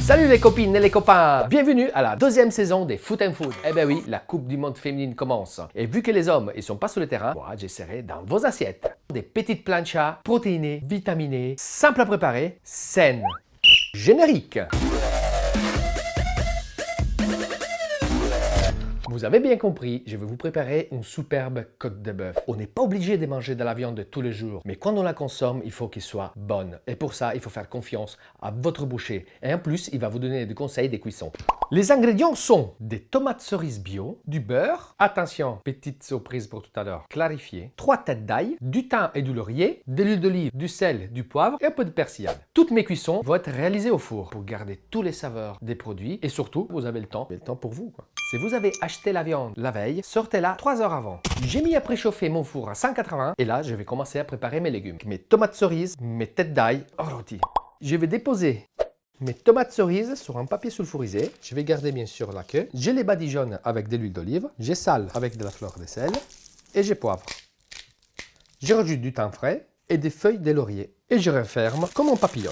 Salut les copines et les copains! Bienvenue à la deuxième saison des Foot and Food. Eh ben oui, la Coupe du Monde féminine commence. Et vu que les hommes, ils sont pas sur le terrain, moi, j'essaierai dans vos assiettes. Des petites planchas protéinées, vitaminées, simples à préparer, saines. Générique! Vous avez bien compris, je vais vous préparer une superbe côte de bœuf. On n'est pas obligé de manger de la viande tous les jours, mais quand on la consomme, il faut qu'elle soit bonne. Et pour ça, il faut faire confiance à votre boucher. Et en plus, il va vous donner des conseils des cuissons. Les ingrédients sont des tomates cerises bio, du beurre, attention, petite surprise pour tout à l'heure, clarifié, 3 têtes d'ail, du thym et du laurier, de l'huile d'olive, du sel, du poivre et un peu de persillade. Toutes mes cuissons vont être réalisées au four pour garder tous les saveurs des produits et surtout, vous avez le temps pour vous, quoi. Si vous avez acheté la viande la veille, sortez-la 3 heures avant. J'ai mis à préchauffer mon four à 180 et là, je vais commencer à préparer mes légumes. Mes tomates cerises, mes têtes d'ail rôties. Je vais déposer mes tomates cerises sur un papier sulfurisé. Je vais garder bien sûr la queue. Je les badigeonne avec de l'huile d'olive. Je sale avec de la fleur de sel et je poivre. Je rajoute du thym frais et des feuilles de laurier et je referme comme un papillon.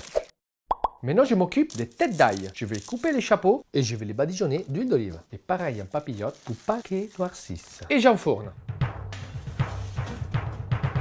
Maintenant, je m'occupe des têtes d'ail. Je vais couper les chapeaux et je vais les badigeonner d'huile d'olive. Et pareil, un papillote pour pas qu'ils noircissent. Et j'enfourne.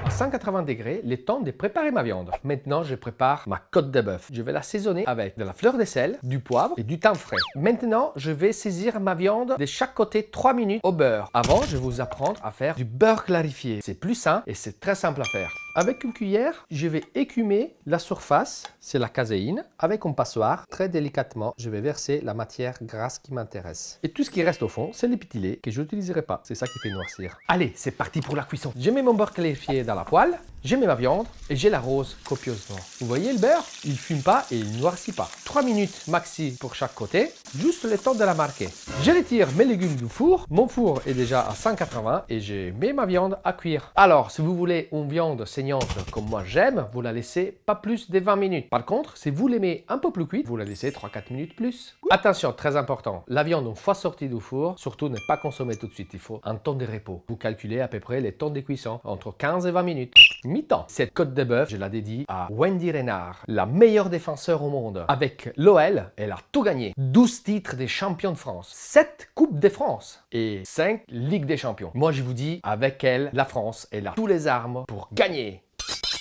À 180 degrés, le temps de préparer ma viande. Maintenant, je prépare ma côte de bœuf. Je vais l'assaisonner avec de la fleur de sel, du poivre et du thym frais. Maintenant, je vais saisir ma viande de chaque côté 3 minutes au beurre. Avant, je vais vous apprendre à faire du beurre clarifié. C'est plus sain et c'est très simple à faire. Avec une cuillère, je vais écumer la surface, c'est la caséine. Avec un passoire, très délicatement, je vais verser la matière grasse qui m'intéresse. Et tout ce qui reste au fond, c'est les petits laits que je n'utiliserai pas. C'est ça qui fait noircir. Allez, c'est parti pour la cuisson. Je mets mon beurre clarifié dans la poêle, je mets ma viande et je l'arrose copieusement. Vous voyez le beurre? Il ne fume pas et il ne noircit pas. 3 minutes maxi pour chaque côté, juste le temps de la marquer. Je retire mes légumes du four. Mon four est déjà à 180 et je mets ma viande à cuire. Alors, si vous voulez une viande saignante comme moi j'aime, vous la laissez pas plus de 20 minutes. Par contre, si vous l'aimez un peu plus cuite, vous la laissez 3-4 minutes plus. Attention, très important, la viande une fois sortie du four, surtout ne pas consommer tout de suite, il faut un temps de repos. Vous calculez à peu près les temps de cuisson, entre 15 et 20 minutes. Mi-temps. Cette côte de bœuf, je la dédie à Wendy Renard, la meilleure défenseur au monde. Avec l'OL, elle a tout gagné. 12 titres des champions de France, 7 Coupes de France et 5 Ligues des champions. Moi, je vous dis, avec elle, la France, elle a tous les armes pour gagner.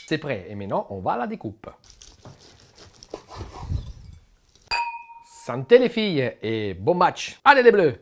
C'est prêt et maintenant, on va à la découpe. Santé les filles et bon match. Allez les bleus!